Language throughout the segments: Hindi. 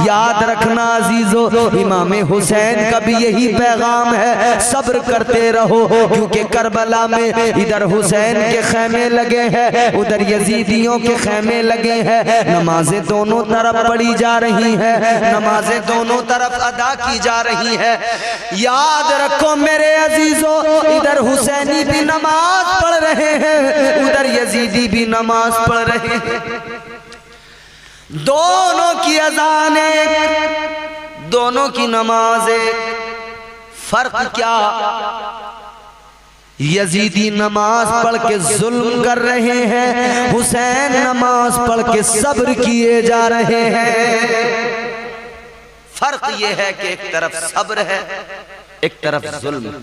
याद रखना अजीजों, इमाम हुसैन का भी यही पैगाम है, सब्र करते रहो, क्योंकि करबला में इधर हुसैन के खैमे लगे हैं, उधर यजीदियों के खैमे लगे हैं। नमाजें दोनों तरफ पढ़ी जा रही हैं, नमाजें दोनों तरफ अदा की जा रही है। याद रखो मेरे अजीजों, इधर हुसैनी भी नमाज पढ़ रहे हैं, उधर यजीदी भी नमाज पढ़ रहे हैं। दोनों की अज़ान एक, दोनों की नमाज एक। फर्क क्या? यजीदी नमाज पढ़ के जुल्म कर रहे हैं, हुसैन नमाज पढ़ के सब्र किए जा रहे हैं। फर्क ये है कि एक तरफ सब्र है, एक तरफ जुल्म।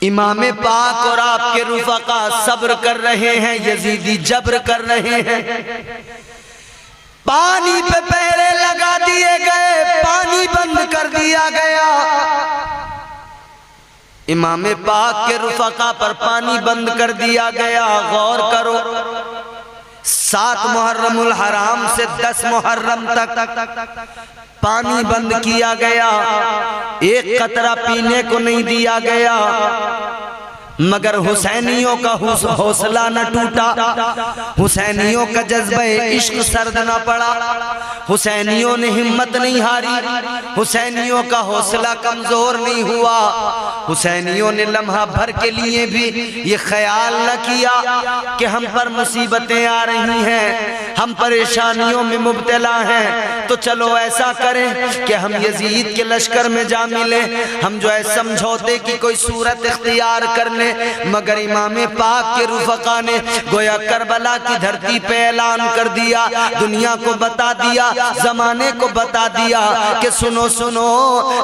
इमाम पाक और आपके रुफका सब्र कर रहे हैं, यजीदी जब्र कर रहे हैं। पानी पे पहरे लगा दिए गए, पानी बंद कर दिया गया। इमाम पाक के रुफका पर पानी बंद कर दिया गया। गौर करो, 7 मुहर्रमुल हराम से 10 मुहर्रम तक पानी बंद किया गया, एक कतरा पीने को नहीं दिया गया। मगर हुसैनियों का हौसला न टूटा, हुसैनियों का जज्बा इश्क सर्द न पड़ा, हुसैनियों ने हिम्मत नहीं हारी, हुसैनियों का हौसला कमजोर नहीं हुआ। हुसैनियों ने लम्हा भर के लिए भी ये ख्याल न किया कि हम पर मुसीबतें आ रही हैं, हम परेशानियों में मुब्तला हैं, तो चलो ऐसा करें कि हम यजीद के लश्कर में जा मिले, हम जो है समझौते की कोई सूरत इख्तियार कर लें। मगर इमाम पाक के रुफका ने गोया करबला की धरती पे ऐलान कर दिया, दुनिया को बता दिया, जमाने को बता दिया कि सुनो सुनो,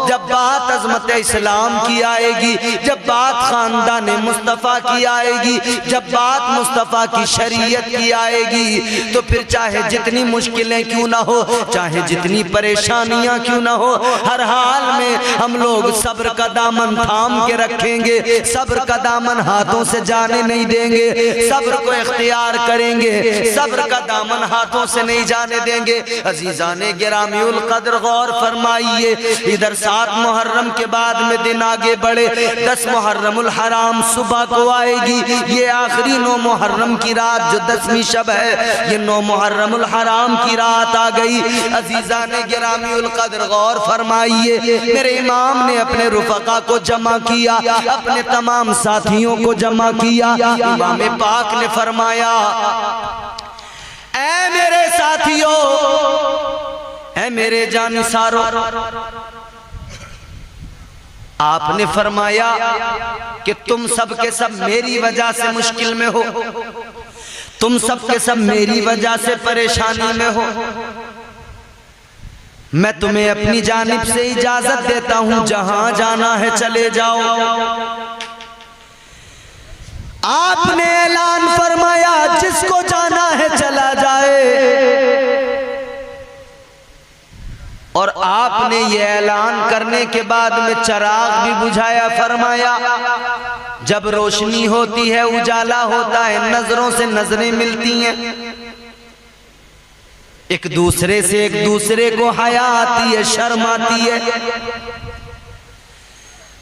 जब बात अजमत इस्लाम की आएगी, जब बात खानदान मुस्तफ़ा की आएगी, जब बात मुस्तफ़ा की शरीयत की आएगी, तो फिर चाहे जितनी मुश्किलें क्यों ना हो, चाहे जितनी परेशानियां क्यों ना हो, हर हाल में हम लोग सब्र का दामन थाम के रखेंगे, सब्र का दामन हाथों से जाने नहीं देंगे, सब्र को इख्तियार करेंगे, सब्र का दामन हाथों से नहीं जाने देंगे। अजीजाने गिरामीउल कद्र गौर फरमाइए, इधर 7 मुहर्रम के बाद में दिन आगे बढ़े, 10 मुहर्रमुल हराम सुबह को आएगी। ये आखिरी 9 मुहर्रम की रात जो 10वीं शब है, ये 9 मुहर्रमुल हराम की रात आ गई। अजीजाने गिरामीउल कद्र गौर फरमाइए, मेरे इमाम ने अपने रुफका को जमा किया, अपने तमाम साथियों को जमा किया। इमाम पाक ने फरमाया, ऐ मेरे साथियों, ऐ मेरे जानिसारों, आपने फरमाया कि तुम सब के सब मेरी वजह से मुश्किल में हो, तुम सब के सब मेरी वजह से परेशानी में हो। मैं तुम्हें अपनी जानिब से इजाजत देता हूं, जहां जाना है चले जाओ। आपने ऐलान फरमाया, जिसको जाना है चला जाए। और आपने ये ऐलान करने के बाद में चिराग भी बुझाया, फरमाया जब रोशनी होती है, उजाला होता है, नजरों से नजरें मिलती हैं, एक दूसरे से एक दूसरे को हया आती है, शर्म आती है।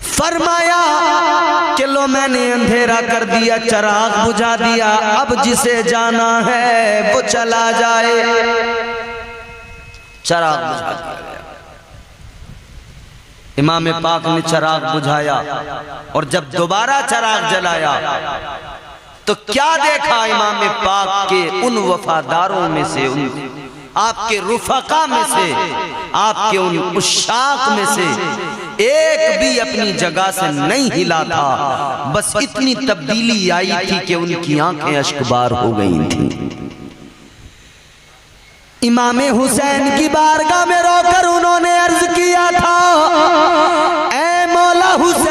फरमाया कि लो मैंने अंधेरा कर दिया, चिराग बुझा दिया, अब जिसे जाना है वो चला जाए। चिराग बुझा दिया गया। इमाम पाक ने चिराग बुझाया और जब दोबारा चिराग जलाया तो क्या देखा इमाम पाक के उन वफादारों में से, उन आपके रुफका में से, आपके उन उशाक में से एक भी अपनी जगह से नहीं हिला था। बस इतनी तब्दीली आई थी कि उनकी आंखें अश्कबार हो गई थी। इमाम हुसैन की बारगाह में रोकर उन्होंने अर्ज किया था, ऐ मौला हुसैन,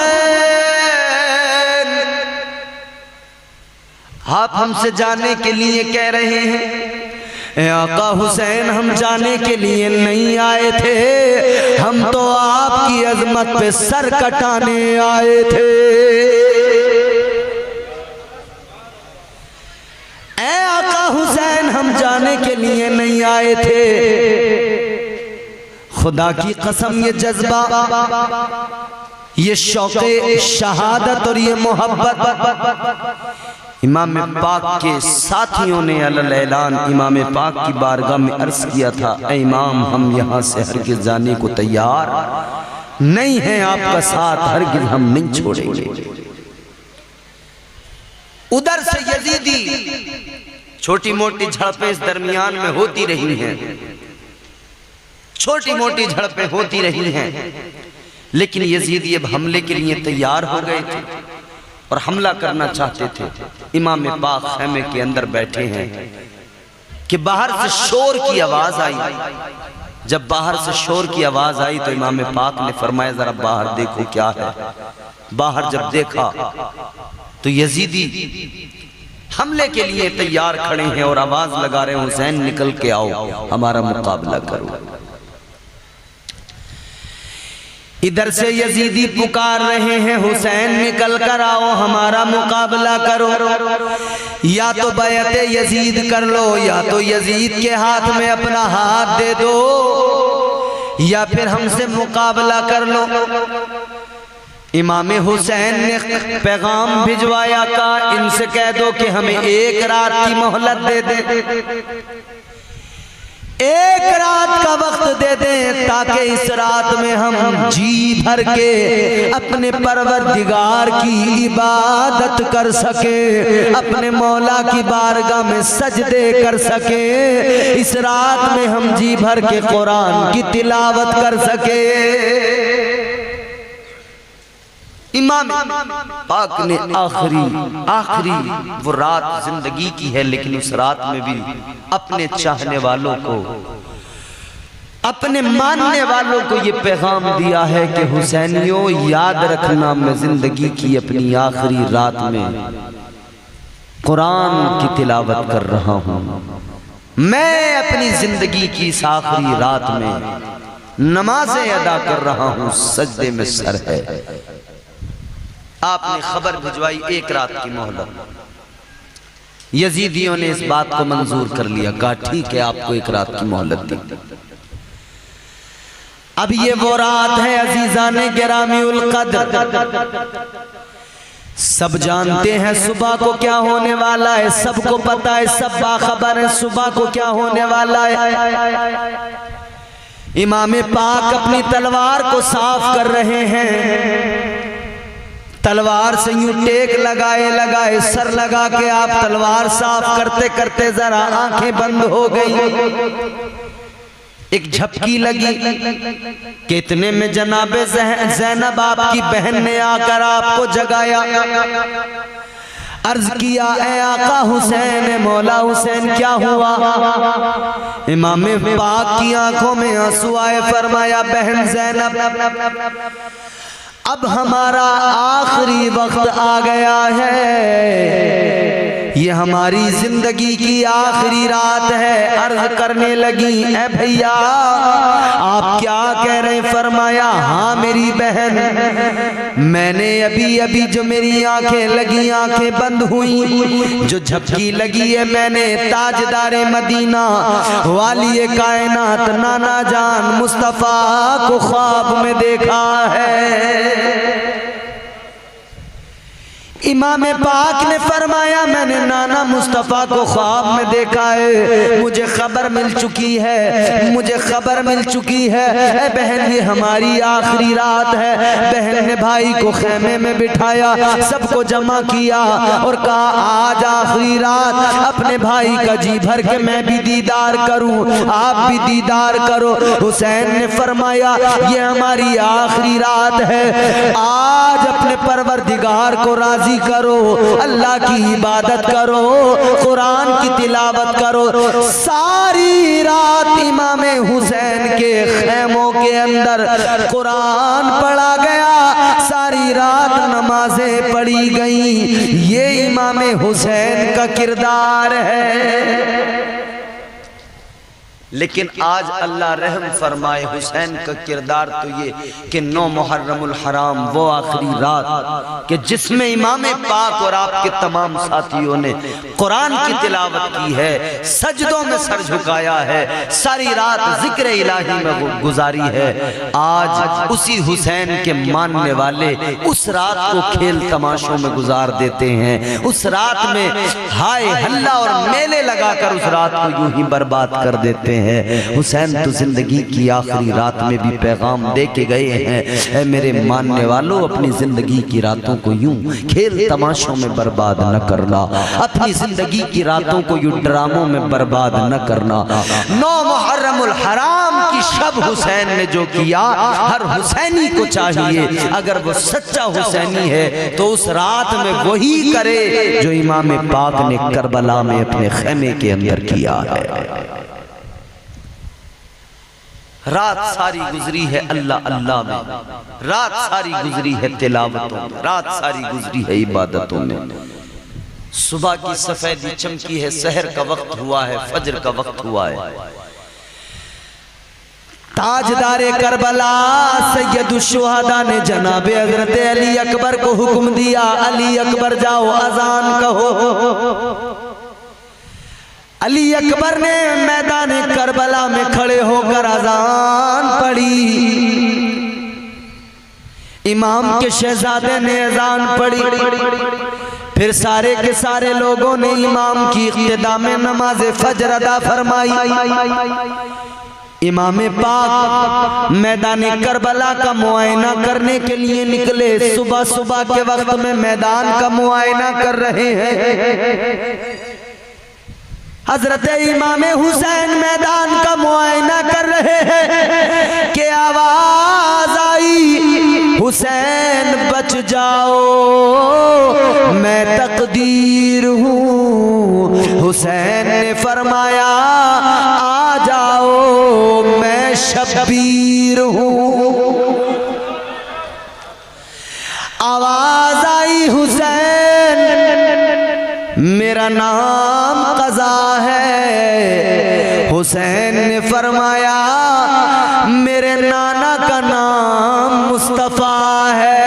आप हमसे जाने के लिए कह रहे हैं। आका हुसैन, हम जाने के लिए नहीं आए थे, हम तो आपकी अजमत पे सर कटाने आए थे। ऐ आका हुसैन, हम जाने के लिए नहीं नहीं आए थे। खुदा की कसम ये जज्बा, ये शौक़े शहादत और ये मोहब्बत इमाम पाक के साथियों ने अलल ऐलान इमाम पाक की बारगाह में अर्ज किया था, ऐ इमाम हम यहाँ से हरगिज़ जाने को तैयार नहीं है, आपका साथ हरगिज़ हम नहीं छोड़ेंगे। उधर से यजीदी छोटी मोटी झड़पें इस दरमियान में होती रही हैं, छोटी मोटी झड़पें होती रही हैं, लेकिन यजीदी अब हमले के लिए तैयार हो गए थे और हमला करना चाहते थे। इमाम पाक खैमे के अंदर बैठे हैं कि बाहर से शोर की आवाज आई। जब बाहर से शोर की आवाज आई तो इमाम पाक ने फरमाया जरा बाहर देखो क्या है। बाहर जब देखा तो यजीदी हमले के लिए तैयार खड़े हैं और आवाज लगा रहे हैं, हुसैन निकल के आओ हमारा मुकाबला करो। इधर से यजीदी पुकार रहे हैं, हुसैन निकल कर आओ हमारा मुकाबला करो, या तो बैअत यजीद कर लो, या तो यजीद के हाथ में अपना हाथ दे दो, या फिर हमसे मुकाबला कर लो। इमाम हुसैन ने पैगाम भिजवाया, का इनसे कह दो कि हमें एक रात की मोहलत दे दे, एक रात का वक्त दे दें ताकि इस रात में हम जी भर के अपने परवरदिगार की इबादत कर सके, अपने मौला की बारगाह में सजदे कर सके, इस रात में हम जी भर के कुरान की तिलावत कर सके। इमाम पाक ने आखिरी वो रात जिंदगी की है, लेकिन उस रात में भी अपने चाहने वालों को, अपने मानने वालों को ये पैगाम दिया है कि हुसैनियों याद रखना, मैं जिंदगी की अपनी आखिरी रात में कुरान की तिलावत कर रहा हूँ, मैं अपनी जिंदगी की इस आखिरी रात में नमाजें अदा कर रहा हूँ, सजदे में सर है। आपने खबर भिजवाई एक रात की मोहलत। यजीदियों ने इस बात को मंजूर कर लिया, कहा ठीक है आपको एक रात की मोहलत दी। अब ये वो रात है अजीजाने गिरामी उल कद्र, सब जानते हैं सुबह को क्या होने वाला है, सबको पता है, सब बाखबर है सुबह को क्या होने वाला है। इमाम पाक अपनी तलवार को साफ कर रहे हैं, तलवार से यूं टेक लगाए सर लगा के आप तलवार साफ करते करते जरा आंखें बंद हो गई। एक झपकी लगी कि इतने में जनाबे ज़ैनब आपकी बहन ने आकर आपको जगाया, अर्ज किया ए आका हुसैन, मौला हुसैन क्या हुआ। इमाम पाक की आंखों में आंसू आए, फरमाया बहन ज़ैनब अब हमारा आखिरी वक्त आ गया है, ये हमारी जिंदगी की आखिरी रात है। अर्ज करने लगी ए भैया आप क्या कह रहे हैं। फरमाया हाँ मेरी बहन, मैंने अभी अभी जो मेरी आंखें लगी, आंखें बंद हुई, जो झपकी लगी है, मैंने ताजदारे मदीना वाली कायनात नाना जान मुस्तफा को ख्वाब में देखा है। इमाम पाक ने फरमाया मैंने नाना मुस्तफ़ा को ख्वाब में देखा है, मुझे खबर मिल चुकी है, मुझे खबर मिल चुकी है बहन, ये हमारी आखिरी रात है। बहन ने भाई को खेमे में बिठाया, सबको जमा किया और कहा आज आखिरी रात, अपने भाई का जी भर के मैं भी दीदार करूं, आप भी दीदार करो। हुसैन ने फरमाया ये हमारी आखिरी रात है, आज अपने परवरदिगार को राजी करो, अल्लाह की इबादत करो, कुरान की तिलावत करो। सारी रात इमाम हुसैन के खेमों के अंदर कुरान पढ़ा गया, सारी रात नमाजें पढ़ी गई। ये इमाम हुसैन का किरदार है। लेकिन आज अल्लाह रहम फरमाए, हुसैन का किरदार तो ये कि 9 मुहर्रमुल हराम वो आखिरी रात कि जिसमें इमाम पाक और आपके तमाम साथियों ने कुरान की तिलावत की है, सजदों में सर झुकाया है, सारी रात जिक्र इलाही में गुजारी है। आज उसी हुसैन के मानने वाले उस रात को खेल तमाशों में गुजार देते हैं, उस रात में हाय हल्ला और मेले लगाकर उस रात को यूं ही बर्बाद कर देते हैं। हुसैन तो जिंदगी की आखिरी रात में भी पैगाम दे के गए हैं, ऐ मेरे मानने वालों अपनी जिंदगी की रातों को यूं खेल तमाशों में बर्बाद न करना, अपनी जिंदगी की रातों को यूं ड्रामों में बर्बाद न करना। 9 मुहर्रमुल हराम की शब हुसैन ने जो किया, हर हुसैनी को चाहिए अगर वो सच्चा हुसैनी है तो उस रात में वही करे जो इमाम पाक ने करबला में अपने खेमे के अंदर किया है। रात सारी गुजरी है अल्लाह अल्लाह में, रात सारी गुजरी है तिलावतों में, रात सारी गुजरी है इबादतों में। सुबह की सफेदी चमकी है, सहर का वक्त हुआ है, फजर का वक्त हुआ है। ताजदारे करबला सैयदुश्शुहदा ने जनाबे हजरत अली अकबर को हुक्म दिया, अली अकबर जाओ अजान कहो। अली अकबर ने मैदान करबला में खड़े होकर अजान पढ़ी, इमाम के शहजादे ने अजान पढ़ी, फिर सारे के सारे लोगों ने इमाम की इक्तिदा में नमाज फजर अदा फरमाई। इमाम पाक मैदान करबला का मुआयना करने के लिए निकले। सुबह सुबह के वक्त में मैदान का मुआयना कर रहे हैं। हजरत इमाम हुसैन मैदान का मुआयना कर रहे हैं कि आवाज आई, हुसैन बच जाओ मैं तकदीर हूँ। हुसैन ने फरमाया आ जाओ मैं शब्बीर हूँ। आवाज आई हुसैन मेरा नाम कज़ा है। हुसैन ने फरमाया मेरे नाना का नाम मुस्तफा है।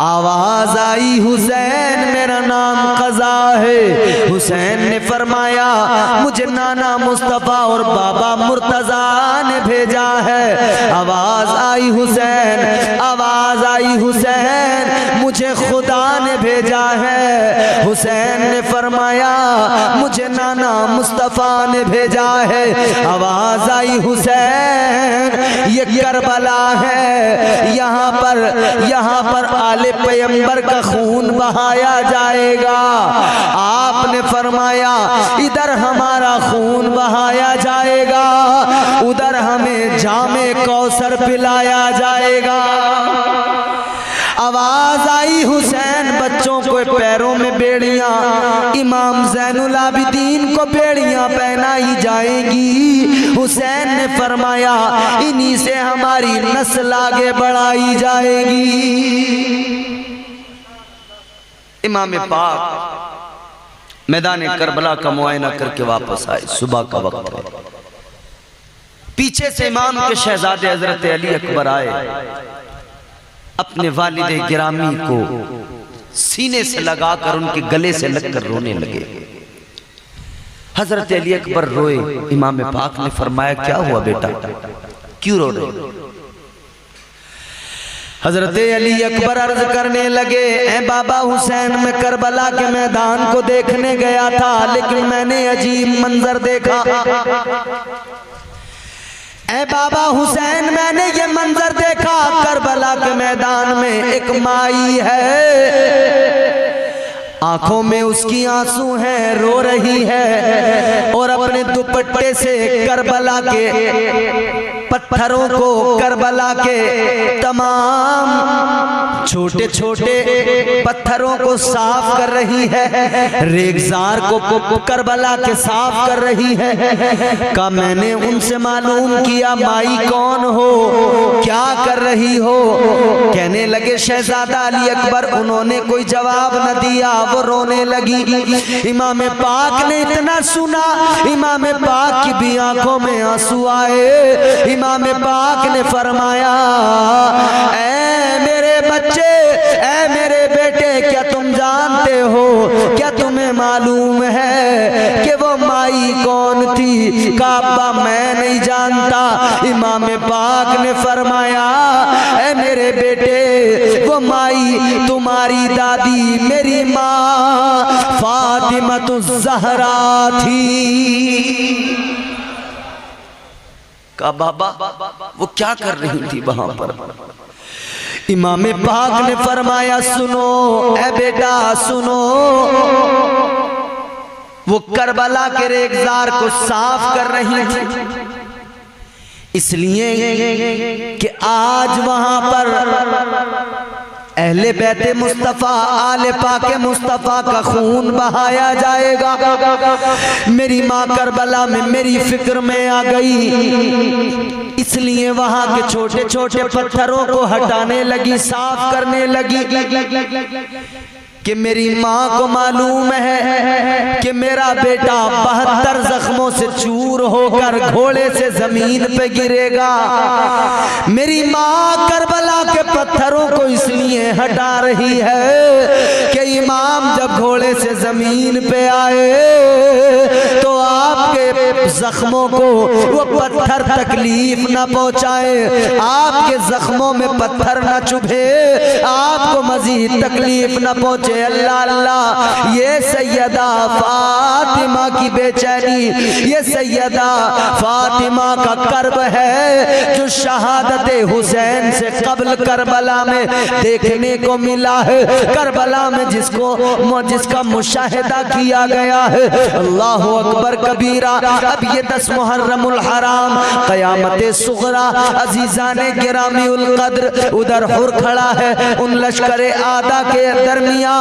आवाज आई हुसैन मेरा नाम कज़ा है। हुसैन ने फरमाया मुझे नाना मुस्तफा और बाबा मुर्तजा ने भेजा है। आवाज आई हुसैन, आवाज आई हुसैन मुझे खुदा ने भेजा है। हुसैन ने फरमाया मुझे नाना मुस्तफा ने भेजा है। आवाज आई हुसैन ये करबला है, यहाँ पर आले पैगंबर का खून बहाया जाएगा। आपने फरमाया इधर हमारा खून बहाया जाएगा, उधर हमें जामे कौसर पिलाया जाएगा। आवाज आई हुसैन बच्चों को पैरों में बेड़ियां, इमाम ज़ैनुल आबिदीन को बेड़ियां पहनाई जाएगी। हुसैन ने फरमाया इन्हीं से हमारी नस्ल आगे बढ़ाई जाएगी। इमाम पाक मैदान करबला का मुआयना करके वापस आए। सुबह का वक्त है। पीछे से इमाम के शहजादे हजरत अली अकबर आए, अपने वालिद गिरामी को सीने से लगाकर उनके गले से लगकर रोने लगे। हजरत अली अकबर रोए। इमाम पाक ने फरमाया क्या हुआ बेटा, क्यों रो रहे? हजरत अली अकबर अर्ज करने लगे ऐ बाबा हुसैन मैं करबला के मैदान को देखने गया था, लेकिन मैंने अजीब मंजर देखा। ऐ बाबा हुसैन मैंने ये मंजर देखा, करबला के मैदान में एक माई है, आंखों में उसकी आंसू हैं, रो रही है और अपने दुपट्टे से करबला के पत्थरों को, करबला के तमाम छोटे छोटे पत्थरों को साफ कर रही है, रेगजार को करबला के साफ कर रही है। का मैंने उनसे मालूम किया माई कौन हो, क्या कर रही हो। कहने लगे शहजादा अली अकबर। उन्होंने कोई जवाब न दिया, वो रोने लगी। इमाम पाक ने इतना सुना, इमाम पाक की भी आंखों में आंसू आए। इमाम पाक ने फरमाया, ऐ मेरे बच्चे, ऐ मेरे बेटे, क्या तुम जानते हो, क्या तुम्हें मालूम है कि वो माई कौन थी। काबा मैं नहीं जानता। इमाम पाक ने फरमाया, ऐ मेरे बेटे, वो माई तुम्हारी दादी मेरी माँ फातिमातुज़ ज़हरा थी। का बाबा वो क्या कर रही थी वहां पर। इमाम पाक ने फरमाया, सुनो ऐ बेटा सुनो, वो करबला के रेगजार को साफ कर रही थी, इसलिए कि आज वहां पर अहले बैते मुस्तफ़ा, आले पाके मुस्तफ़ा का खून बहाया जाएगा। मेरी माँ करबला में मेरी फिक्र में आ गई, इसलिए वहां के छोटे छोटे पत्थरों को हटाने लगी, साफ करने लगी कि मेरी माँ को मालूम है कि मेरा बेटा 72 जख्मों से चूर होकर घोड़े से जमीन पे गिरेगा। मेरी माँ करबला के पत्थरों को इसलिए हटा रही है कि इमाम जब घोड़े से जमीन पे आए तो आपके जख्मों को वो पत्थर तकलीफ न पहुंचाए, आपके जख्मों में पत्थर न चुभे, आपको मजीद तकलीफ न पहुंचे। अल्लाह अल्लाह, ये सैयदा फातिमा की बेचैनी, ये सैयदा फातिमा का कर्ब है जो शहादत हुसैन से कबल करबला में देखने को मिला है, करबला में जिसका मुशाहिदा किया गया है। अल्लाह अकबर कबीरा। अब ये 10 मुहर्रमुल हराम क़यामत सुग़रा, अजीज़ाने गिरामी उल क़द्र, उधर हुर खड़ा है उन लश्कर आदा के दरमियान।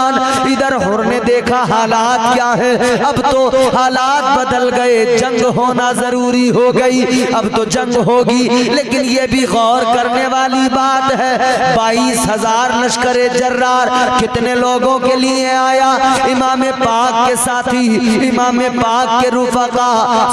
इधर हुर ने देखा हालात क्या है, अब तो हालात बदल गए, जंग होना जरूरी हो गई, अब तो जंग होगी। लेकिन ये भी गौर करने वाली बात है, 22,000 लश्कर जर्रार कितने लोगों के लिए आया। इमाम पाक के साथी, इमाम पाक के रुफका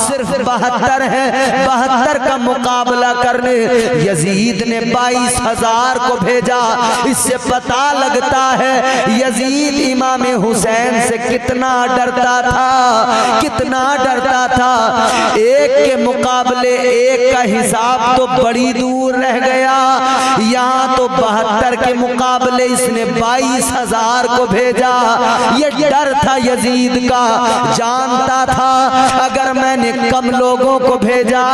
सिर्फ 72 है। 72 का मुकाबला करने यजीद ने 22,000 को भेजा। इससे पता लगता है यजीद इमाम हुसैन से कितना डरता था, कितना डरता था। एक के मुकाबले एक का हिसाब तो बड़ी दूर रह गया, यहाँ तो 72 के मुकाबले इसने 22,000 को भेजा। ये डर था यजीद का, जानता था अगर मैंने कम लोगों को भेजा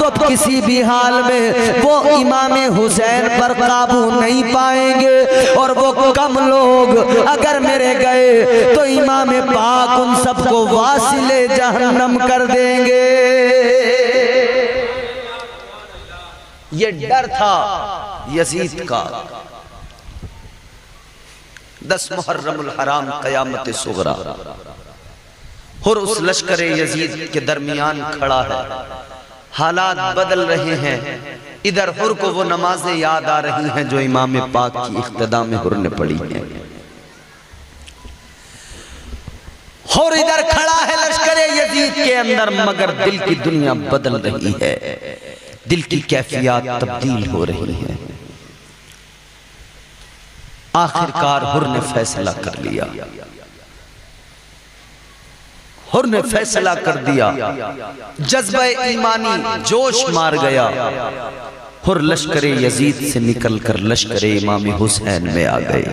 तो किसी भी हाल में वो इमाम हुसैन पर काबू नहीं पाएंगे, और वो कम लोग अगर मेरे गए तो इमाम पाक उन सबको वासिले जहन्नम कर देंगे। ये डर था यजीद का। 10 मुहर्रमुल हराम क़यामत सुग़रा, और उस लश्कर यजीद के दरमियान खड़ा है, हालात बदल रहे हैं। इधर हुर को वो नमाजें याद आ रही हैं जो इमाम पाक की इख्तिदा में हुर ने पढ़ी हैं, और इधर खड़ा है लश्कर यजीद के अंदर, मगर दिल की दुनिया बदल रही है, दिल की कैफियत तब्दील हो रही है। आखिरकार हुर ने फैसला कर लिया, हुर ने फैसला कर दिया, जज्बे ईमानी जोश मार गया। हुर लश्कर यजीद से निकलकर लश्कर इमाम हुसैन में आ गए।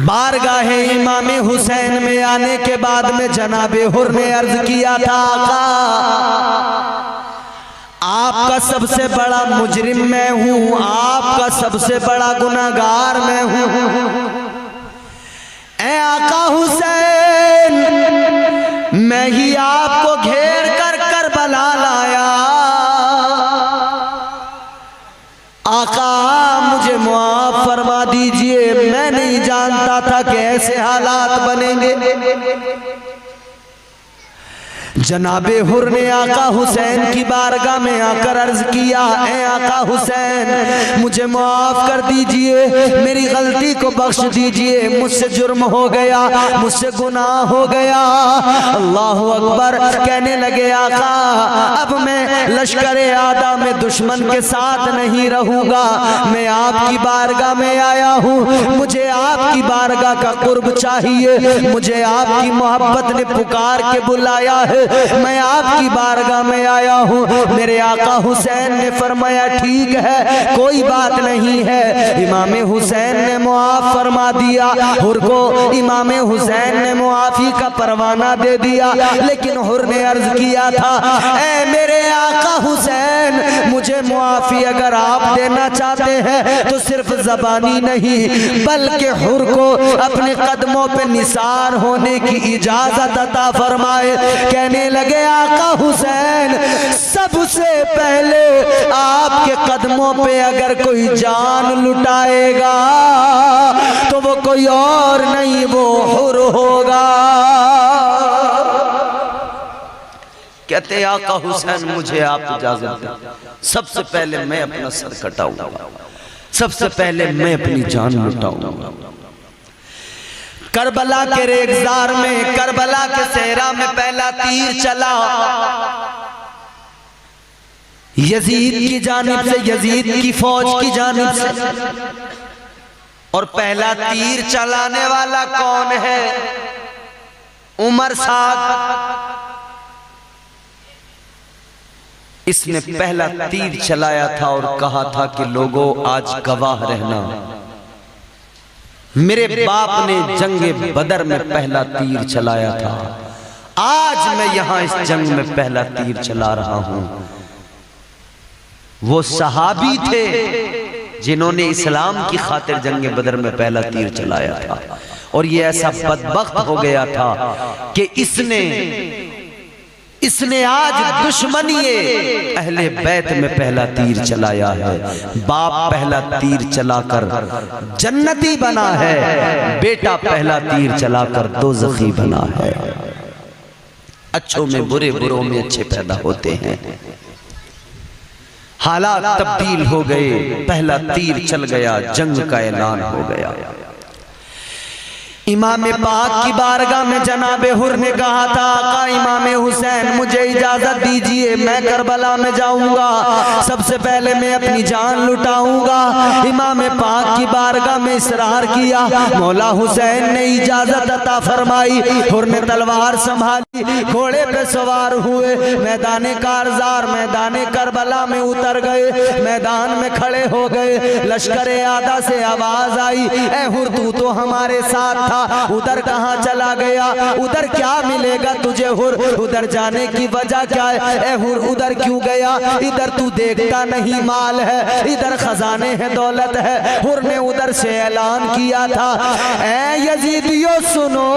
बारगाह इमाम हुसैन में आने के बाद में जनाबे हुर ने अर्ज किया था, आका आपका सबसे बड़ा मुजरिम मैं हूं, आपका सबसे बड़ा गुनाहगार मैं हूं। ऐ आका हुसैन, मैं ही आपको घेर कर करबला लाया, जानता था कि ऐसे हालात बनेंगे। जनाबे हुर ने आका हुसैन की बारगाह में आकर अर्ज किया, ऐ आका हुसैन मुझे माफ कर दीजिए, मेरी गलती को बख्श दीजिए, मुझसे जुर्म हो गया, मुझसे गुनाह हो गया। अल्लाह अकबर। कहने लगे आका अब मैं लश्करे आदा में दुश्मन के साथ नहीं रहूंगा, मैं आपकी बारगाह में आया हूँ, मुझे आपकी बारगाह का कुर्ब चाहिए, मुझे आपकी मोहब्बत ने पुकार के बुलाया है, मैं आपकी बारगाह में आया हूँ। मेरे आका हुसैन ने फरमाया ठीक है कोई बात नहीं है। इमाम हुसैन ने मुआफ फरमा दिया हुर को, इमाम हुसैन ने मुआफी का परवाना दे दिया। लेकिन हुर ने अर्ज किया था, ऐ मेरे आका हुसैन मुझे मुआफी अगर आप देना चाहते हैं तो सिर्फ जबानी नहीं बल्कि हुर को अपने कदमों पे निसार होने की इजाजत अता फरमाए। कहने लगे आका हुसैन सबसे पहले आपके कदमों पे अगर कोई जान लुटाएगा तो वो कोई और नहीं वो हुर होगा। कहते आका हुसैन मुझे आप इजाजत दें, सबसे पहले मैं अपना सर कटाऊंगा, सबसे पहले मैं अपनी जान लुटाऊंगा। करबला के रेगजार में, करबला के सहरा में पहला तीर चला यजीद की जानिब से, यजीद की फौज की जानिब से। और पहला तीर चलाने वाला कौन है? उमर साहब। इसने पहला तीर चलाया था और कहा था कि लोगों आज गवाह रहना, मेरे बाप ने जंगे बदर में पहला तीर चलाया था, आज मैं यहां इस जंग में पहला तीर चला रहा हूं। वो सहाबी थे जिन्होंने इस्लाम की खातिर जंगे बदर में पहला तीर चलाया था। और ये ऐसा बदबख्त हो गया था कि इसने आज दुश्मनी अहले बैत में पहला तीर चलाया है। बाप पहला तीर चलाकर जन्नती बना है, बेटा पहला तीर चलाकर दोज़खी बना है। अच्छों में बुरे, बुरों में अच्छे पैदा होते हैं। हालात तब्दील हो गए, पहला तीर चल गया, जंग का ऐलान हो गया। इमाम पाक की बारगाह में जनाबे हुर ने कहा था, आका इमाम हुसैन मुझे इजाजत दीजिए, मैं करबला में जाऊंगा, सबसे पहले मैं अपनी जान लुटाऊंगा। इमाम पाक की बारगाह में इसरार किया, मौला हुसैन ने इजाजत अता फरमाई। हुर ने तलवार संभाली, घोड़े पे सवार हुए, मैदान कारजार, मैदान करबला में उतर गए, मैदान में खड़े हो गए। लश्करे आदा से आवाज आई, ए हुर तू तो हमारे साथ था, उधर कहां चला गया? उधर क्या मिलेगा तुझे हुर? उधर जाने की वजह क्या है? ए हुर उधर क्यों गया? इधर तू देखता नहीं माल है, इधर खजाने हैं, दौलत है। हुर ने उधर से ऐलान किया था, ए यजीदियों सुनो,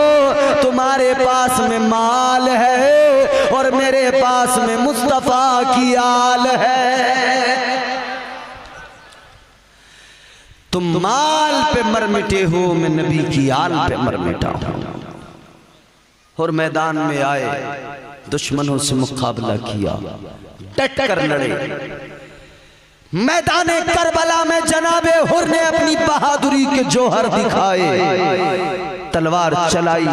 तुम्हारे पास में माल है और मेरे पास में मुस्तफा की आल है। तुम माल पे मर मिटे हो, मैं नबी की आल पे मर मिटा हूं। और मैदान में आए, दुश्मनों से मुकाबला किया, डट कर लड़े। मैदान करबला में जनाबे हुर ने अपनी बहादुरी के जोहर दिखाए, तलवार चलाई,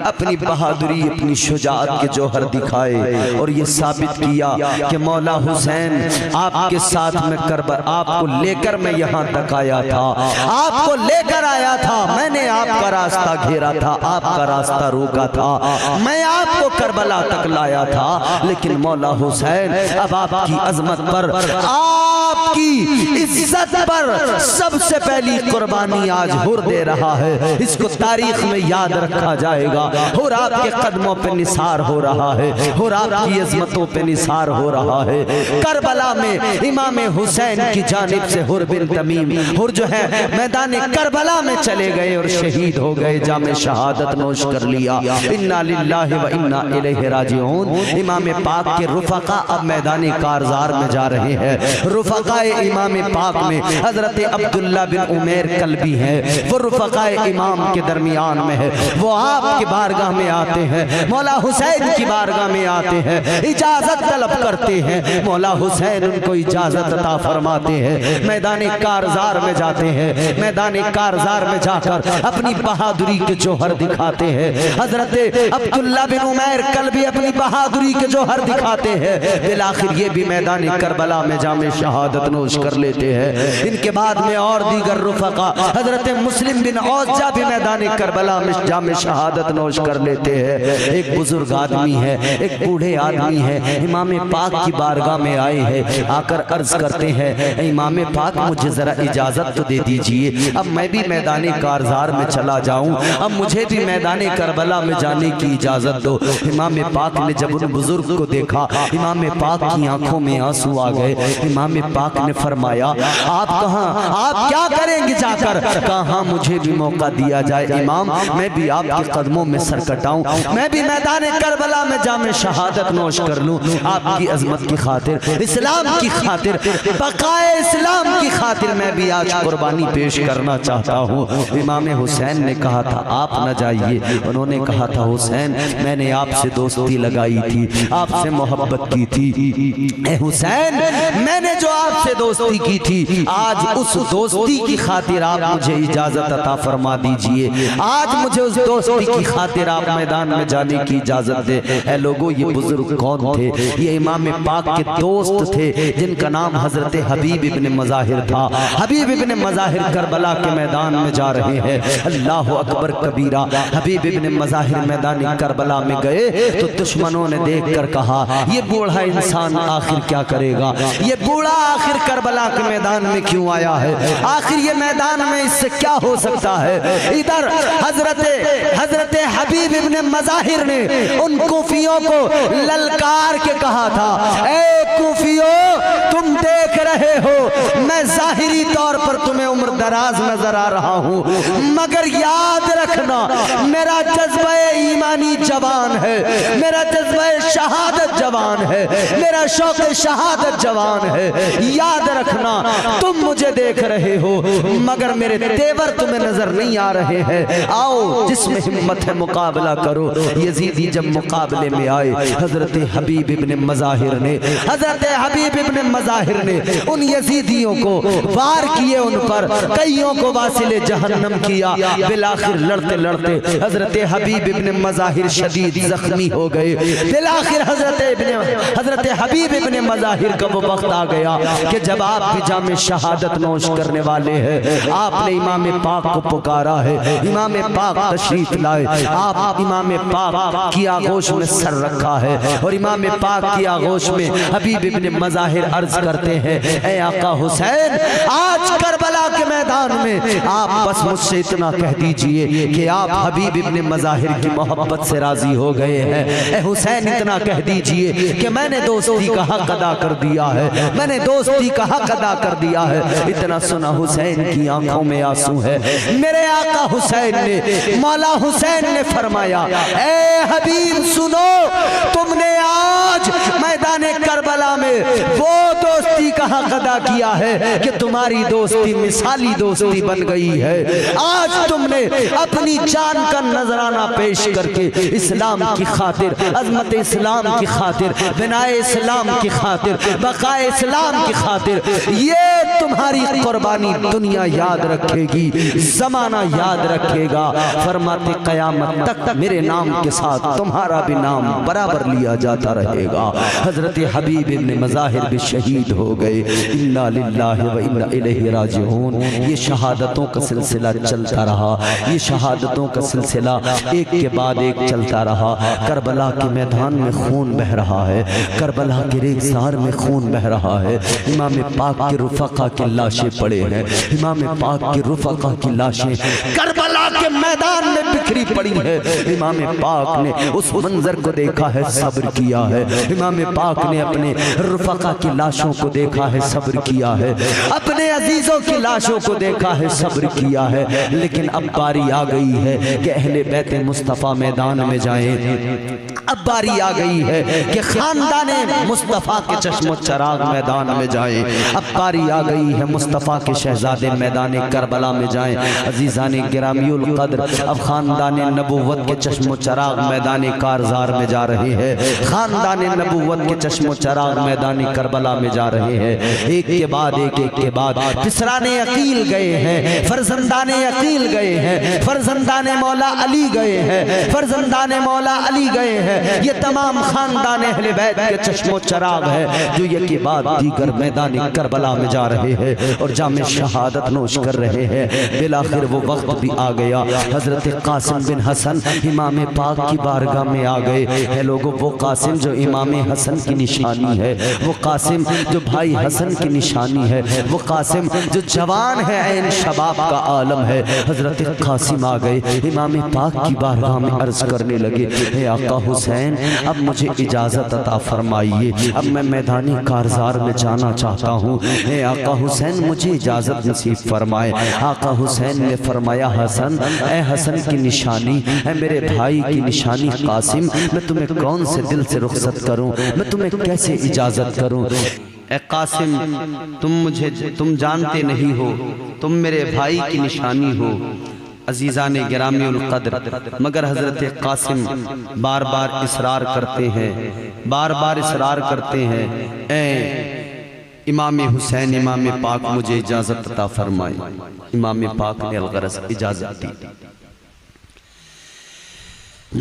अपनी बहादुरी, अपनी शुजाअत के जोहर दिखाए और ये साबित किया कि मौला हुसैन आपके साथ में करबला, आपको लेकर मैं यहाँ तक आया था, आपको लेकर आया था, मैंने आपका रास्ता घेरा था, आपका रास्ता रोका था, मैं आपको करबला तक लाया था। लेकिन मौला हुसैन अब आपकी अजमत पर, आपकी इज्जत पर सबसे पहली कुर्बानी आज हुर दे रहा है। इसको तारीख में याद रखा जाएगा। हुर आपके कदमों पे निसार हो रहा है, हुर आपकी इज्जतों पे निसार हो रहा है। करबला में इमाम हुसैन की जानिब से हुर बिन तमीम, हुर जो है मैदान करबला में चले गए और शहीद हो गए, जामे शहादत नोश कर लिया। इन्ना लिल्लाहि व इन्ना इलैहि राजिऊन। इमाम पाक के रुफका अब मैदान कारजार में जा रहे हैं। रुफका रुफ़क़ाए इमाम पाक में हजरत अब्दुल्ला बिन उमैर कल्बी हैं, वो रुफ़क़ाए इमाम के दरमियान में है। वो आपकी बारगाह में आते हैं, मौला हुसैन की बारगाह में आते हैं, इजाजत तलब करते हैं। मौला हुसैन उनको इजाजत अता फरमाते हैं। मैदान कारजार में जाते हैं, मैदान कारजार में जाकर अपनी बहादुरी के जौहर दिखाते हैं। हजरत अब्दुल्ला बिन उमैर कल्बी अपनी बहादुरी के जौहर दिखाते हैं। बिलाखिर ये भी मैदान करबला में जामे शहादत नोश कर लेते हैं। इनके बाद में और दीगर रुफ़क़ा हजरत मुस्लिम बिन औज़ा भी मैदान करबला में जामे शहादत नोश कर लेते हैं। एक बुजुर्ग आदमी है, एक बूढ़े आदमी है, इमाम पाक की बारगाह में आए हैं। आकर अर्ज करते हैं, इमाम पाक मुझे जरा इजाजत तो दे दीजिए, अब मैं भी मैदान कारजार में चला जाऊं, अब मुझे भी मैदान करबला में जाने की इजाजत दो। इमाम पाक ने जब उन बुजुर्ग को देखा, इमाम पाक की आंखों में आंसू आ गए। इमाम पाक ने फरमाया, आप कहाँ, आप क्या करेंगे जाकर? कहाँ मुझे भी मौका दिया जाए इमाम, मैं भी आपके कदमों में सर कटाऊं, मैं भी मैदान करबला में जामे शहादत नोश कर लूं। आपकी अजमत की खातिर, इस्लाम की खातिर, बकाए इस्लाम की खातिर मैं भी आज कुर्बानी पेश करना चाहता हूँ। इमाम हुसैन ने कहा था आप न जाइए। उन्होंने कहा था हुसैन मैंने आपसे दोस्ती लगाई थी, आपसे मोहब्बत की थी। हुसैन मैंने जो आपसे दोस्ती की थी, आज उस दोस्ती की खातिर आप मुझे इजाजत अता फरमा दीजिए। आज मुझे उस दोस्ती की खातिर आप मैदान में जाने की इजाजत दे। ऐ लोगों, ये बुजुर्ग कौन थे? ये इमाम पाक के दोस्त थे, जिनका नाम हजरत हबीब इब्न मज़ाहिर था। हबीब इब्न मज़ाहिर करबला के मैदान में जा रहे हैं। अल्लाह अकबर कबीरा। हबीब इब्न मज़ाहिर मैदान करबला में गए तो दुश्मनों ने देखकर कहा, ये बूढ़ा इंसान आखिर क्या करेगा? ये बूढ़ा आखिर करबला के मैदान में क्यों आया है? आखिर ये मैदान में इससे क्या हो सकता है? इधर हजरत हबीब इब्न मज़ाहिर ने उन कूफियों को ललकार के कहा था, ए कूफियों, तुम देख रहे हो मैं जाहिरी तौर पर तुम्हें उम्र दराज नजर आ रहा हूँ, मगर याद रखना मेरा जज्बा ईमानी जवान है, मेरा जज्बा शहादत जवान है, मेरा शौक शहादत जवान है। याद रखना तुम मुझे देख रहे हो मगर मेरे तेवर तुम्हें नजर नहीं आ रहे हैं। आओ जिसमें हिम्मत है मुकाबला करो। यजीदी जब मुकाबले में आए, हजरत हबीब इब्न मज़ाहिर ने उन यजीदियों को वार किए, उन पर कईयों को वासिले जहन्नम किया। बिलाखिर लड़ते लड़ते हजरत हबीब इब्न मज़ाहिर शदीद जख्मी हो गए। बिलाखिर हजरत हबीब इब्न मज़ाहिर का वो वक्त आ गया कि जब आप भी जामे शहादत नोश करने वाले हैं। आपने इमाम पाक को पुकारा है, इमाम पाक तशरीफ लाए। आप इमाम पाक की आगोश में सर रखा है और इमाम पाक की आगोश में हबीब इब्न मज़ाहिर अर्ज करते हैं, ऐ आका हुसैन, आज करबला के मैदान में आप बस मुझसे इतना कह दीजिए कि आप हबीब इब्न मज़ाहिर की मोहब्बत से राजी हो गए हैं। ऐ हुसैन, इतना कह दीजिए कि मैंने दोस्ती का हक अदा कर दिया है, मैंने दोस्ती का हक अदा कर दिया है। इतना सुना हुसैन की आंखों में आंसू है। मेरे आका हुसैन ने, मौला हुसैन ने फरमाया, ए हबीब सुनो, तुमने आज मैदान करबला में वो दोस्ती का हक अदा किया है कि तुम्हारी दोस्ती मिसाली दोस्ती बन गई है। आज तुमने अपनी जान का नजराना पेश करके इस्लाम की खातिर, अजमत इस्लाम की खातिर, बिनाए इस्लाम की खातिर, बकाए इस्लाम की खातिर, ये तुम्हारी कुर्बानी दुनिया याद रखेगी, जमाना याद रखेगा। फरमाते क़यामत तक मेरे नाम के साथ तुम्हारा भी नाम बराबर लिया जाता रहेगा। हजरत हबीब इब्न मज़ाहिर भी शहीद हो गए। इन्ना लिल्लाहि व इन्ना इलैहि राजिऊन। ये शहादतों का सिलसिला चलता रहा, ये शहादतों का सिलसिला एक के बाद एक चलता रहा। करबला के मैदान में खून बह रहा है, करबला के रेगिस्तान में खून बह रहा है। इमाम पाक के रुफ़क़ा की लाशें पड़े हैं, इमाम पाक के रुफ़क़ा की लाशें करबला करबला के मैदान में बिखरी पड़ी है। इमाम पाक ने उस मंजर को देखा है, सब्र किया है। इमाम पाक ने अपने रुफका की लाशों को देखा है, सब्र किया है। अपने अजीजों की लाशों को देखा है, सब्र किया है। लेकिन अब बारी आ गई है कि अहले बैत मुस्तफ़ा मैदान में जाएं। अब बारी आ गई है कि खानदाने मुस्तफ़ा के चश्मो चराग मैदान में जाए। अब बारी आ गई है मुस्तफ़ा के शहजादे मैदान करबला में जाए। अजीज़ाने गिरामीउल क़द्र अब खानदाने नबूवत के चश्मो चराग मैदान कारज़ार में जा रहे हैं। खानदाने नबूवत के चश्मो चराग मैदान करबला में जा रहे हैं। एक के बाद एक, एक के बाद फिसराने अकील गए हैं, फरजंदाने अकील गए हैं, फरजंदाने मौला अली गए हैं, फरजंदाने मौला अली गए हैं। ये तमाम खानदान अहले बैत के चश्मो चराग है जो ये के बाद दीगर मैदान करबला में जा रहे हैं और जामे शहादत नोश कर रहे हैं। बिलाखिर वो वक्त भी आ गया। हजरत कासिम बिन हसन इमाम पाक की बारगाह में आ गए हैं। लोगों, वो कासिम जो इमाम हसन की निशानी है, वो कासिम जो भाई हसन की निशानी है, वो कासिम जो जवान है, ऐन शबाब का आलम है। हजरत कासिम आ गए इमाम पाक की बारगाह में अर्ज करने लगे, हे आका हुसैन, अब मुझे इजाज़त अता फरमाइए, अब मैं मैदानी कारज़ार में जाना चाहता हूँ। हे आका हुसैन, मुझे इजाज़त नसीब फरमाए। आका हुसैन ने फरमाया, हसन, ए हसन की निशानी, ए मेरे भाई की निशानी कासिम, मैं तुम्हें कौन से दिल से रुखसत करूँ, मैं तुम्हें कैसे इजाज़त करूँ। ए कासिम, तुम जानते नहीं हो, तुम मेरे भाई की निशानी हो। अजीज़ाने गिरामीउल क़द्र, मगर हज़रत कासिम बार बार इसरार करते हैं, बार बार इसरार करते हैं, ए इमाम हुसैन, इमाम पाक, मुझे इजाज़त अता फरमाए। इमाम पाक ने अलगरज़ इजाज़त दी।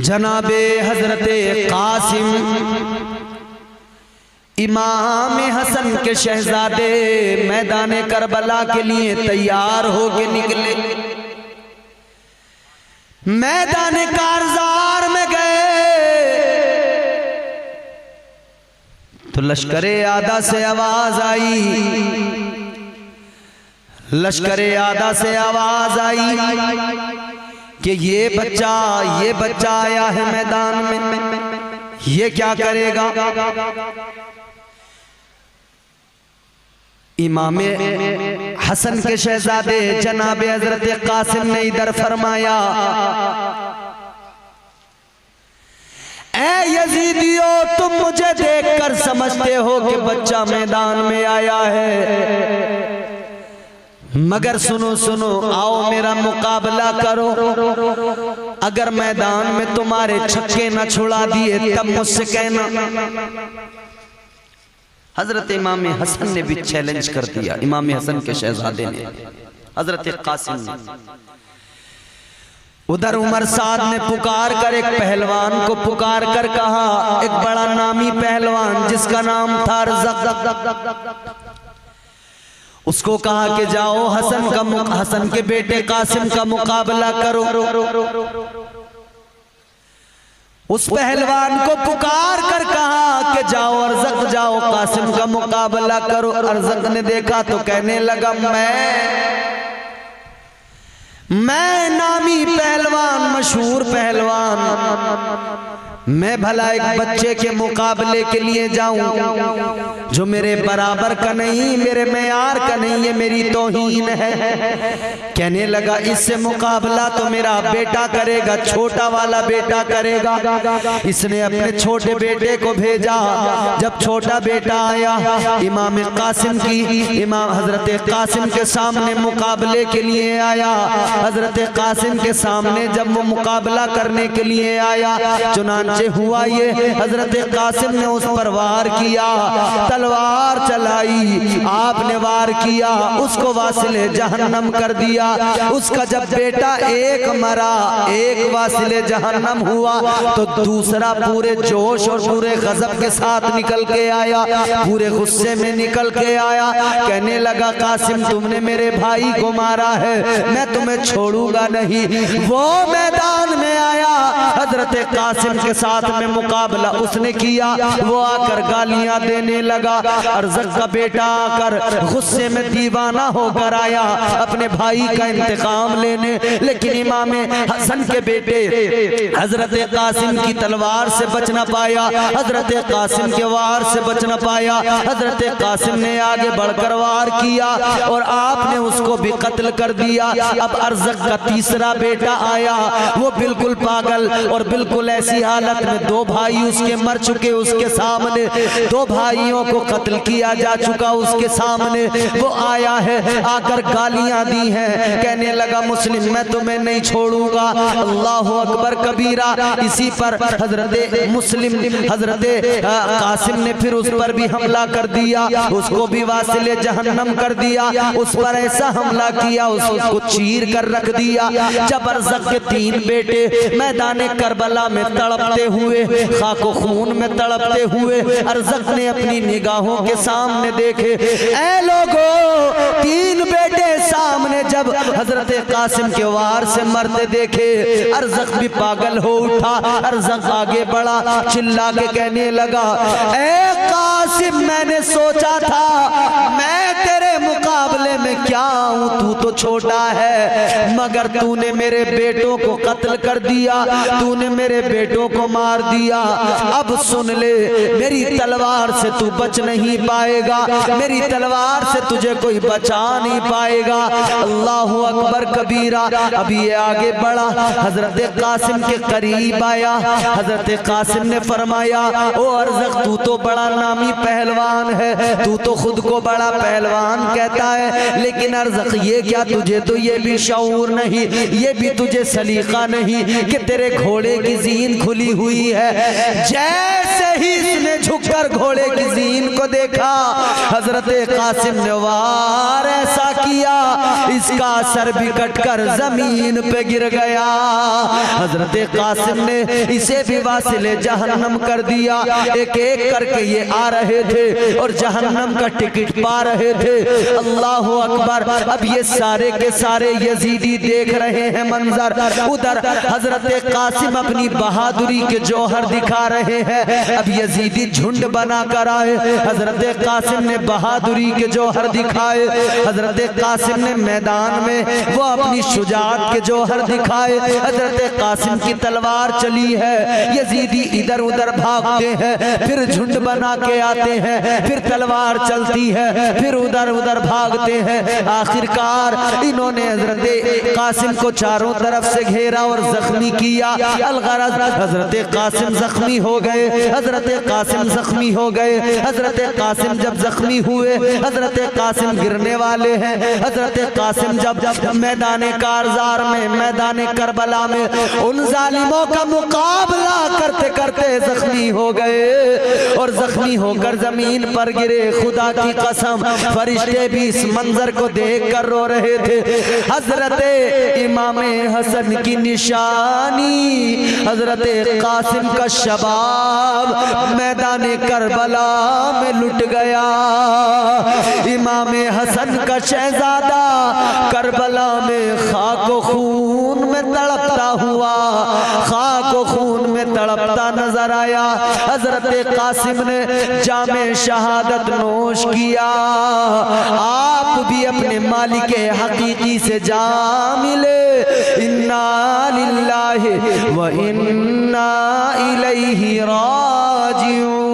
जनाबे हज़रत कासिम इमाम हसन के शहजादे मैदान करबला के लिए तैयार होके निकले। मैदान कारज़ार में गए तो लश्करे आदा से आवाज आई, लश्करे आदा से आवाज आई कि ये बच्चा आया है मैदान में, ये क्या करेगा। इमाम हसन के शहजादे जनाबे हजरत कासिम ने इधर फरमाया, ऐ यजीदियो, तुम मुझे देखकर समझते हो कि बच्चा मैदान में आया है, मगर सुनो सुनो, आओ मेरा मुकाबला करो। अगर मैदान में तुम्हारे छक्के न छुड़ा दिए तब मुझसे कहना। हजरत इमाम हसन ने भी चैलेंज कर दिया, इमाम हसन के शहजादे ने, हजरत कासिम ने। उधर उमर साद ने पुकार कर एक पहलवान को पुकार कर कहा, एक बड़ा नामी पहलवान जिसका नाम था रज़क, उसको कहा कि जाओ हसन के बेटे कासिम का मुकाबला करो। उस पहलवान को पुकार कर कहा कि जाओ अर्ज़क, जाओ कासिम का मुकाबला करो। अर्ज़क ने देखा तो कहने लगा, मैं नामी पहलवान, मशहूर पहलवान, मैं भला एक बच्चे के मुकाबले के लिए जाऊं जो मेरे बराबर का नहीं, मेरे मेयार का नहीं, ये मेरी तौहीन है। कहने लगा, इससे मुकाबला तो मेरा बेटा करेगा, छोटा वाला बेटा करेगा। इसने अपने छोटे बेटे को भेजा। जब छोटा बेटा आया इमाम कासिम हजरत कासिम के सामने मुकाबले के लिए आया। हजरत कासिम के सामने जब वो मुकाबला करने के लिए आया, चुनांचे हुआ ये, हजरत कासिम ने उस पर वार किया, तलवार चलाई, आपने वार किया, उसको वासिले जहन्नम कर दिया। उसका जब बेटा एक मरा, एक वासिले जहन्नम हुआ, तो दूसरा पूरे जोश और पूरे गजब के साथ निकल के आया, पूरे गुस्से में निकल के आया। कहने लगा, कासिम, तुमने मेरे भाई को मारा है, मैं तुम्हें छोड़ूंगा नहीं। वो मैदान में आया, हजरत कासिम के साथ में मुकाबला उसने किया, वो आकर गालियां देने लगा। अरज़क का बेटा आकर गुस्से में दीवाना होकर आया अपने भाई का इंतकाम लेने, लेकिन इमाम हसन के बेटे हजरत कासिम की तलवार से बच न पाया, हजरत कासिम के वार से बच न पाया। हजरत कासिम ने आगे बढ़कर वार किया और आपने उसको भी कत्ल कर दिया। अब अरज़क का तीसरा बेटा आया, वो बिल्कुल पागल और बिल्कुल ऐसी हालत में, दो भाई उसके मर चुके, उसके सामने दो भाइयों को कत्ल किया जा चुका उसके सामने, वो आया है, आकर गालियां दी हैं, कहने लगा मुस्लिम मैं तुम्हें नहीं छोड़ूंगा। अल्लाह अकबर कबीरा। इसी पर हजरत मुस्लिम हजरत कासिम ने फिर उस पर भी हमला कर दिया, उसको भी वासिले जहन्नम कर दिया। उस पर ऐसा हमला किया, उसको चीर कर रख दिया। जब अरज़क के तीन बेटे मैदान करबला में तड़पते हुए, खाको खून में तड़पते हुए अरज़क ने अपनी निगाहों के सामने देखे। ऐ लोगों, तीन बेटे सामने जब हजरत कासिम के वार से मरते देखे, अरज़क भी पागल हो उठा। अरज़क आगे बढ़ा, चिल्ला के कहने लगा, ऐ कासिम मैंने सोचा था मैं तेरे मुकाबले में क्या हूँ, तू तो छोटा है, मगर तूने मेरे बेटों को कत्ल कर दिया, तूने मेरे बेटों को मार दिया। अब सुन ले, मेरी तलवार से तू बच नहीं पाएगा, मेरी तलवार से तुझे कोई बचा नहीं पाएगा। अल्लाह अकबर कबीरा। अब ये आगे बढ़ा, हजरत कासिम के करीब आया। हजरत कासिम ने फरमाया, ओ अरज़क तू तो बड़ा नामी पहलवान है, तू तो खुद को बड़ा पहलवान कहता है, लेकिन अरज़क ये क्या, तुझे तो ये भी शऊर नहीं, ये भी तुझे सलीका नहीं कि तेरे घोड़े की जीन खुली हुई है। जैसे ही इसने झुककर घोड़े की जीन को देखा, हजरत कासिम ने वार ऐसा किया, इसका सर भी कटकर जमीन पे गिर गया। हजरत कासिम ने इसे भी वासिले जहन्नम कर दिया। एक एक करके ये आ रहे थे और जहन्नम का टिकट पा रहे थे। अल्लाह अकबर। अब ये सारे के सारे यजीदी देख रहे हैं मंजर। उधर हजरत कासिम अपनी बहादुरी के जौहर दिखा रहे हैं। अब यजीदी झुंड बना कर आए, हजरत कासिम ने बहादुरी के जौहर दिखाए। हजरत कासिम ने मैदान में वो अपनी शुजाअत के जौहर दिखाए। हजरत कासिम की तलवार चली है, यजीदी इधर उधर भागते हैं, फिर झुंड बना के आते हैं, फिर तलवार चलती है, फिर उधर उधर भागते हैं। आखिरकार इन्होंने हजरत कासिम को चारों तरफ से घेरा और जख्मी किया। अलगरज हजरत कासिम जख्मी हो गए, हजरत कासिम जख्मी हो गए। हजरत कासिम जब जख्मी हुए, हजरत कासिम गिरने वाले हैं। हजरत कासिम जब मैदान कारजार में, मैदान करबला में उन जालिमों का मुकाबला करते करते जख्मी हो गए और जख्मी होकर जमीन पर गिरे। खुदा की कसम, फरिश्ते भी इस मंजर को देख कर रो रहे थे। हजरत इमाम हसन की निशानी, हजरत कासिम का शबाब मैदान करबला में लुट गया। इमाम हसन का शहजादा करबला में खाको खून में तड़पता हुआ, खाको खून में तड़पता नजर आया। हजरत कासिम ने जामे शहादत नोश किया। आप भी अपने मालिक हकीकी से जा मिले। इन्ना लिल्लाहि व इन्ना इलैहि राजिऊन।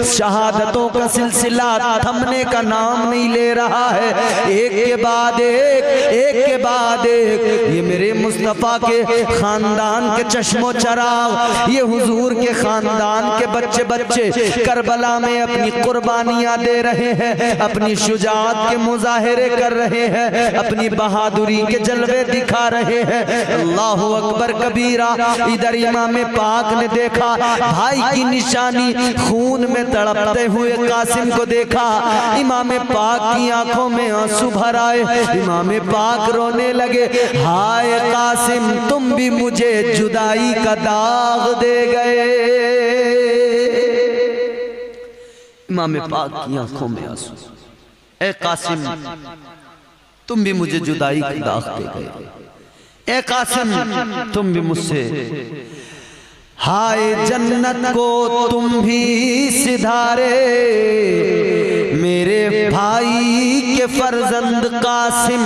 शहादतों का सिलसिला थमने का नाम नहीं ले रहा है। एक के बाद एक, एक के बाद एक। ये मेरे मुस्तफ़ा के खानदान के चश्मो चराग, ये हुजूर के खानदान के बच्चे बच्चे करबला में अपनी कुर्बानियां दे रहे हैं, अपनी शुजाअत के मुजाहिरे कर रहे हैं, अपनी बहादुरी के जलवे दिखा रहे हैं। अल्लाह अकबर कबीरा। इधर इमाम पाक ने देखा भाई की निशानी, खून में तड़पते हुए कासिम को देखा। इमाम पाक की आंखों में आंसू भर आए। इमाम पाक रोने लगे, हाय कासिम तुम भी मुझे जुदाई का दाग दे गए। इमाम पाक की आंखों में आंसू, ए कासिम तुम भी मुझे जुदाई का दाग दे गए। ए कासिम तुम भी मुझसे हाय जन्नत को तुम भी सिधारे, मेरे भाई के फर्जंद कासिम,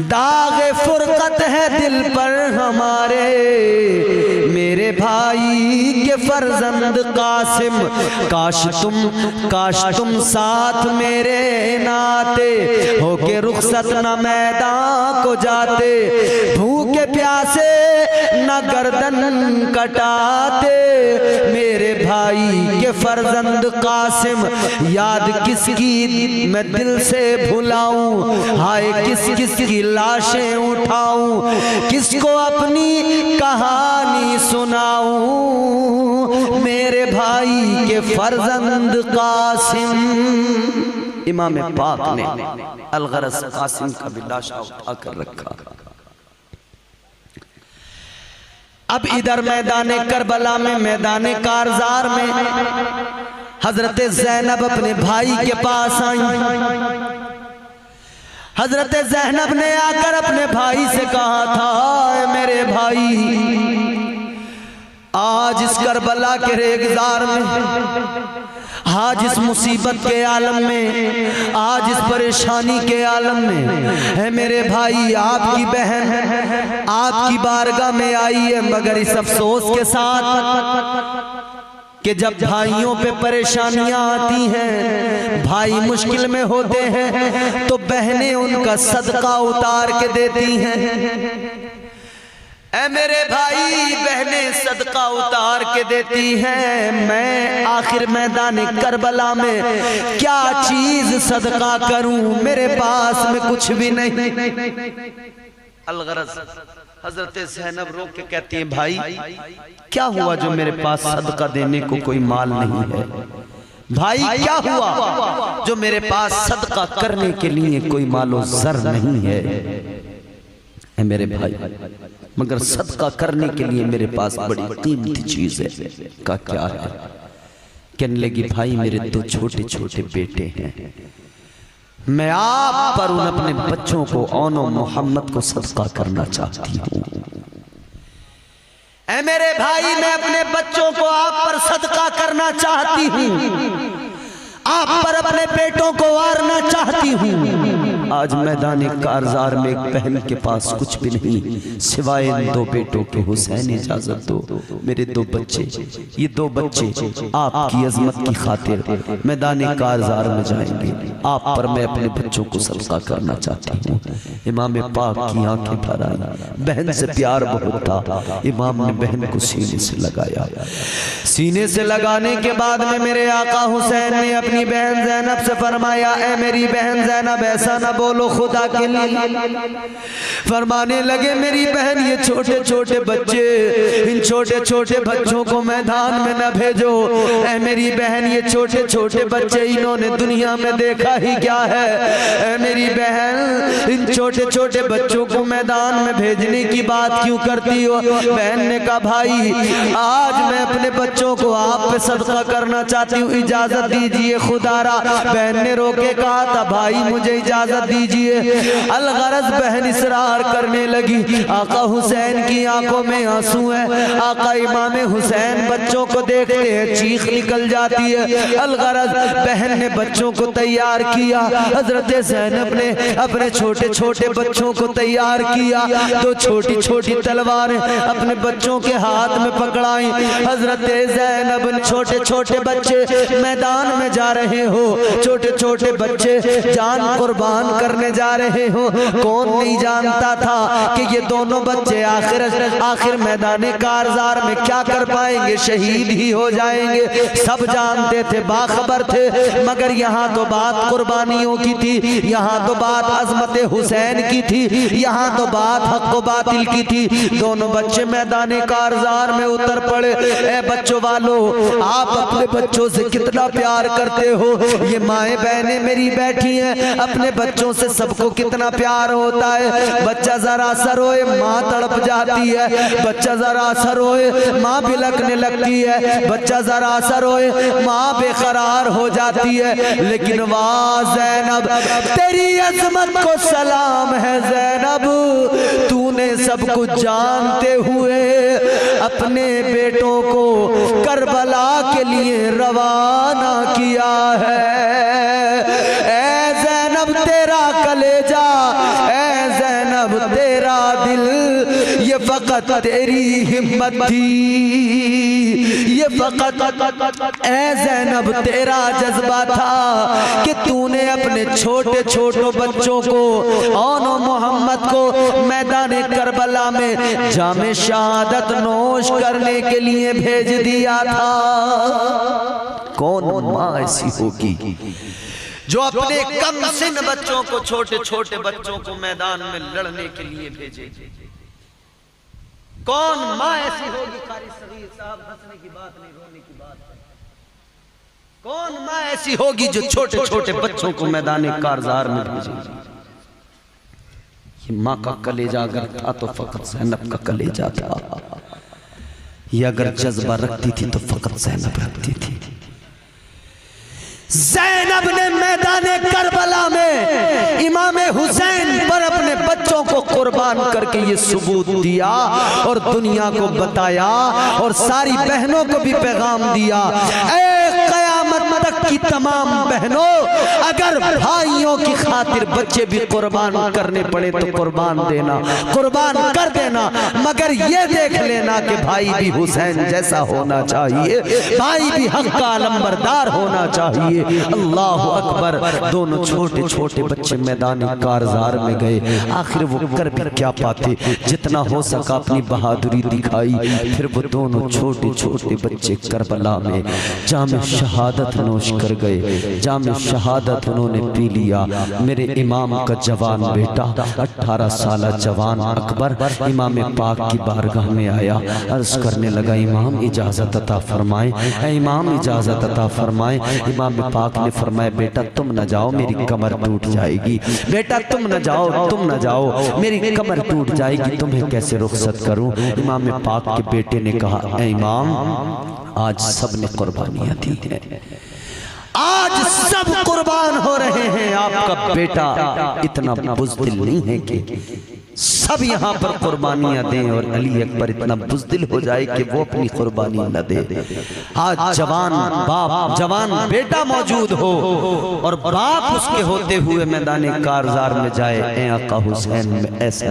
दागे फुरकत है दिल पर हमारे, मेरे भाई के फर्जंद कासिम। काश तुम साथ मेरे नाते, होके रुखसत न मैदान को जाते, भूखे प्यासे न गर्दन कटाते, मेरे भाई के फर्जंद कासिम। याद किसकी मैं दिल से भुलाऊं, हाय किस की लाशें उठाऊं, किसको अपनी कहानी सुनाऊं, मेरे भाई के फर्जंद कासिम। इमाम पाक ने अलगरज कासिम का भी लाशा उठा कर रखा। अब इधर मैदान करबला में, मैदान कारजार में हजरत ज़ैनब अपने भाई के पास आई। हजरत ज़ैनब ने आकर अपने भाई से कहा था, मेरे भाई आज इस करबला के रेगिजार में, आज इस मुसीबत के आलम में, आज इस परेशानी के आलम में है मेरे भाई, आपकी बहन आपकी बारगाह में आई है, मगर इस अफसोस के साथ कि जब भाइयों पे परेशानियां आती हैं, भाई मुश्किल में होते हैं, तो बहनें उनका सदका उतार के देती हैं। ऐ मेरे भाई, बहनें सदका उतार के देती हैं। मैं आखिर मैदान करबला में क्या चीज सदका करूं, मेरे पास में कुछ भी नहीं। अलगरज हजरत ज़ैनब रो के कहती है, भाई क्या हुआ जो मेरे पास सदका देने को कोई माल नहीं है? भाई क्या हुआ जो मेरे पास सदका करने के लिए कोई मालो जर नहीं है? मेरे भाई, मगर सदका करने के लिए मेरे पास बड़ी कीमती चीज है। का क्या है? कहने लगी, भाई मेरे दो छोटे छोटे बेटे हैं, मैं आप पर उन अपने बच्चों को, औनो मोहम्मद को सदका करना चाहती हूँ। ऐ मेरे भाई, मैं अपने बच्चों को आप पर सदका करना चाहती हूँ, आप पर अपने बेटों को वारना चाहती हूँ। आज मैदान कारजार में एक बहन के पास कुछ भी नहीं सिवाय इन दो बेटों के। हुसैन इजाजत दो, मेरे दो बच्चे, ये दो बच्चे आपकी अजमत की खातिर मैदान कारजार में जाएंगे, आप पर मैं अपने बच्चों को सदका करना चाहती हूँ। इमाम पाक की आंखें भर आई, बहन से प्यार बहुत था। इमाम ने बहन को सीने से लगाया। सीने से लगाने के बाद में मेरे आका हुसैन ने अपनी बहन ज़ैनब से फरमाया, ऐ मेरी बहन ज़ैनब, ऐसा न बोलो खुदा के लिए। फरमाने लगे, मेरी बहन ये छोटे छोटे बच्चे, इन छोटे छोटे बच्चों को मैदान में न भेजो। ऐ मेरी बहन, ये छोटे छोटे बच्चे इन्होंने दुनिया में देखा ही क्या है? ऐ मेरी बहन, इन छोटे छोटे बच्चों को मैदान में भेजने की बात क्यों करती हो? बहन ने कहा, भाई आज मैं अपने बच्चों को आप पे सदका करना चाहती हूँ, इजाजत दीजिए खुदारा। बहन ने रोके कहा था, भाई मुझे इजाजत दीजिए। अलगरज बहन इसरार करने लगी। आका हुसैन की आंखों में आंसू है। आका इमाम हुसैन बच्चों को देखते हैं, चीख निकल जाती है। अलगरज बहन ने बच्चों को तैयार किया। हजरत ज़ैनब ने अपने छोटे छोटे बच्चों को तैयार किया। दो छोटी छोटी तलवारें अपने बच्चों के हाथ में पकड़ाई। हजरत ज़ैनब ने, छोटे छोटे बच्चे मैदान में जा रहे हो, छोटे छोटे बच्चे जान कुर्बान करने जा रहे हो। कौन नहीं जानता था कि ये दोनों बच्चे आखिर मैदान कारजार में क्या कर पाएंगे, शहीद ही हो जाएंगे। सब जानते थे, बाखबर थे, मगर यहाँ तो बात कुर्बानियों की थी, यहाँ तो बात अजमत हुसैन की थी, यहाँ तो बात हक व बातिल की थी। दोनों बच्चे मैदान कारजार में उतर पड़े। ए बच्चों वालों, आप अपने बच्चों से कितना प्यार करते हो। ये माएँ बहनें मेरी बैठी हैं, अपने बच्चों से सबको कितना प्यार होता है। बच्चा जरा सा रोए माँ तड़प जाती है, बच्चा जरा सा रोए माँ बिलखने लगती है, बच्चा जरा सा रोए माँ बेकरार हो जाती है। लेकिन वाह ज़ैनब, तेरी अज़मत को सलाम है ज़ैनब, तूने सब कुछ जानते हुए अपने बेटों को करबला के लिए रवाना किया है। ऐ ज़ैनब तेरा कलेजा, ऐ ज़ैनब तेरा दिल, ये फकत तेरी हिम्मत थी, ये फकत ऐ ज़ैनब तेरा जज्बा था कि तूने अपने छोटे छोटे बच्चों को और मोहम्मद को मैदान करबला में जामे शहादत नोश करने के लिए भेज दिया था। कौन माँ ऐसी होगी जो अपने कम सिन बच्चों को, छोटे छोटे बच्चों को मैदान में लड़ने के लिए भेजे? कौन माँ ऐसी होगी? कारी सगीर साहब, हंसने की बात नहीं, रोने की बात है। कौन माँ ऐसी होगी जो छोटे छोटे बच्चों को मैदान कारज़ार में भेजेगी? ये माँ का कलेजा अगर था तो फकत ज़ैनब का कलेजा था। ये अगर जज्बा रखती थी तो फकत ज़ैनब रखती थी। ज़ैनब ने मैदान करबला में इमाम हुसैन पर अपने बच्चों को कुर्बान करके ये सबूत दिया और दुनिया को बताया और सारी बहनों को भी पैगाम दिया, क़यामत तक की तमाम बहनों, अगर भाइयों की खातिर बच्चे भी कुर्बान करने पड़े तो कुर्बान देना, कुर्बान कर देना, मगर ये देख लेना कि भाई भी हुसैन जैसा होना चाहिए, भाई भी हक का अलंबरदार होना चाहिए। अल्लाह अकबर। दोनों छोटे छोटे बच्चे मैदान कारज़ार में गए। आखिर वो कर भी क्या पाते, जितना हो सका अपनी बहादुरी दिखाई। फिर वो दोनों छोटे छोटे बच्चे करबला में जामे शहादत नोश कर गए। जामे शहादत उन्होंने पी लिया। मेरे इमाम का जवान बेटा 18 साल जवान अकबर इमाम पाक की बारगाह में आया, अर्ज करने लगा, इमाम इजाज़त अता फरमाएं, इमाम इजाज़त अता फरमाएं। इमाम पाक ने फरमाया, बेटा तुम न जाओ, मेरी कमर टूट जाएगी। बेटा तुम न जाओ, तुम न जाओ, मेरी कमर टूट जाएगी, तुम्हें कैसे रुखसत करूं? इमाम पाक के बेटे ने कहा, ऐ इमाम, आज सब ने कुर्बानियां दी हैं, आज सब कुर्बान हो रहे हैं, आपका बेटा इतना बुज़दिल नहीं है कि सब यहाँ पर कुर्बानियां दें और अली अकबर इतना बुज़दिल हो जाए कि वो अपनी कुर्बानी न दे। आज जवान बाप, जवान बेटा मौजूद हो और बाप उसके होते हुए मैदान कारज़ार में जाए, ऐ आका हुसैन में ऐसा